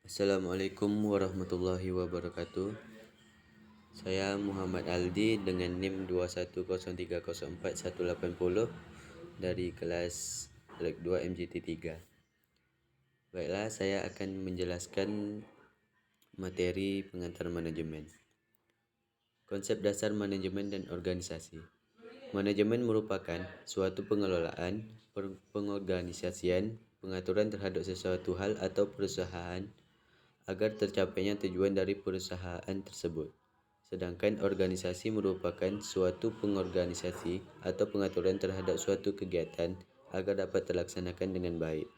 Assalamualaikum warahmatullahi wabarakatuh. Saya Muhammad Aldi dengan NIM 210304180 dari kelas Lek 2 MJT 3. Baiklah, saya akan menjelaskan materi pengantar manajemen. Konsep dasar manajemen dan organisasi. Manajemen merupakan suatu pengelolaan, pengorganisasian, pengaturan terhadap sesuatu hal atau perusahaan agar tercapainya tujuan dari perusahaan tersebut. Sedangkan organisasi merupakan suatu pengorganisasi atau pengaturan terhadap suatu kegiatan agar dapat terlaksanakan dengan baik.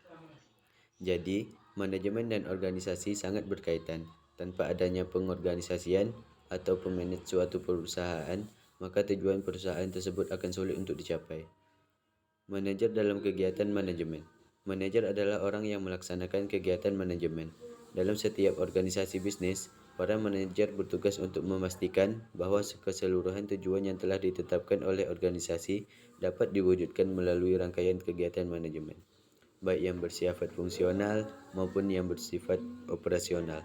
Jadi, manajemen dan organisasi sangat berkaitan. Tanpa adanya pengorganisasian atau pemanage suatu perusahaan, maka tujuan perusahaan tersebut akan sulit untuk dicapai. Manajer dalam kegiatan manajemen. Manajer adalah orang yang melaksanakan kegiatan manajemen. Dalam setiap organisasi bisnis, para manajer bertugas untuk memastikan bahwa keseluruhan tujuan yang telah ditetapkan oleh organisasi dapat diwujudkan melalui rangkaian kegiatan manajemen, baik yang bersifat fungsional maupun yang bersifat operasional.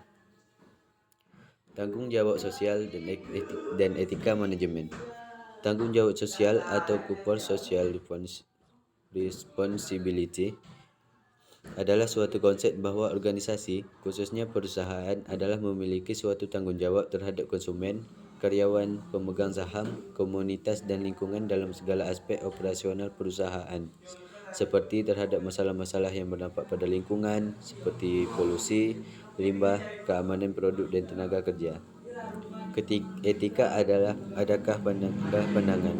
Tanggung jawab sosial dan etika manajemen. Tanggung jawab sosial atau corporate social responsibility adalah suatu konsep bahwa organisasi, khususnya perusahaan, adalah memiliki suatu tanggung jawab terhadap konsumen, karyawan, pemegang saham, komunitas, dan lingkungan dalam segala aspek operasional perusahaan, seperti terhadap masalah-masalah yang berdampak pada lingkungan, seperti polusi, limbah, keamanan produk, dan tenaga kerja. Etika adalah pandangan,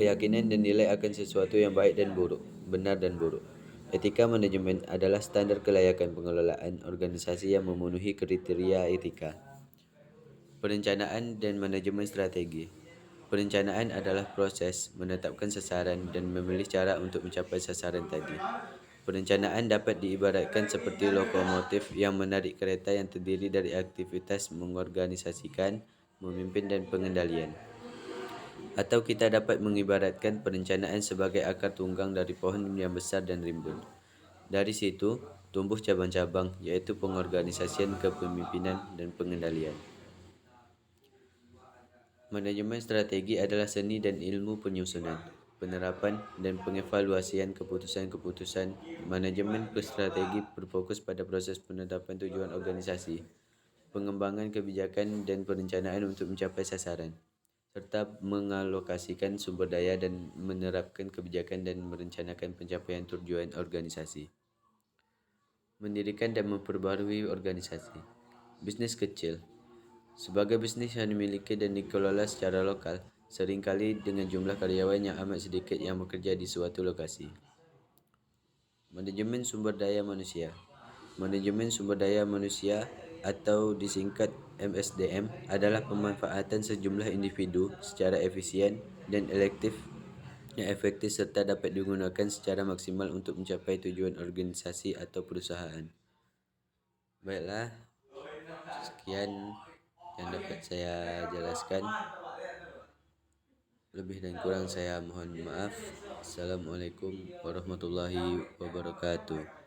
keyakinan dan nilai akan sesuatu yang baik dan buruk, benar dan buruk. Etika manajemen adalah standar kelayakan pengelolaan organisasi yang memenuhi kriteria etika. Perencanaan dan manajemen strategi. Perencanaan adalah proses menetapkan sasaran dan memilih cara untuk mencapai sasaran tadi. Perencanaan dapat diibaratkan seperti lokomotif yang menarik kereta yang terdiri dari aktivitas mengorganisasikan, memimpin, dan pengendalian. Atau kita dapat mengibaratkan perencanaan sebagai akar tunggang dari pohon yang besar dan rimbun. Dari situ tumbuh cabang-cabang, yaitu pengorganisasian, kepemimpinan, dan pengendalian. Manajemen strategi adalah seni dan ilmu penyusunan, penerapan, dan pengevaluasian keputusan-keputusan. Manajemen strategi berfokus pada proses penetapan tujuan organisasi, pengembangan kebijakan dan perencanaan untuk mencapai sasaran, serta mengalokasikan sumber daya dan menerapkan kebijakan dan merencanakan pencapaian tujuan organisasi. Mendirikan dan memperbarui organisasi. Bisnis kecil. Sebagai bisnis yang dimiliki dan dikelola secara lokal, seringkali dengan jumlah karyawan yang amat sedikit yang bekerja di suatu lokasi. Manajemen sumber daya manusia. Manajemen sumber daya manusia atau disingkat MSDM adalah pemanfaatan sejumlah individu secara efisien dan yang efektif serta dapat digunakan secara maksimal untuk mencapai tujuan organisasi atau perusahaan. Baiklah, sekian yang dapat saya jelaskan. Lebih dan kurang saya mohon maaf. Assalamualaikum warahmatullahi wabarakatuh.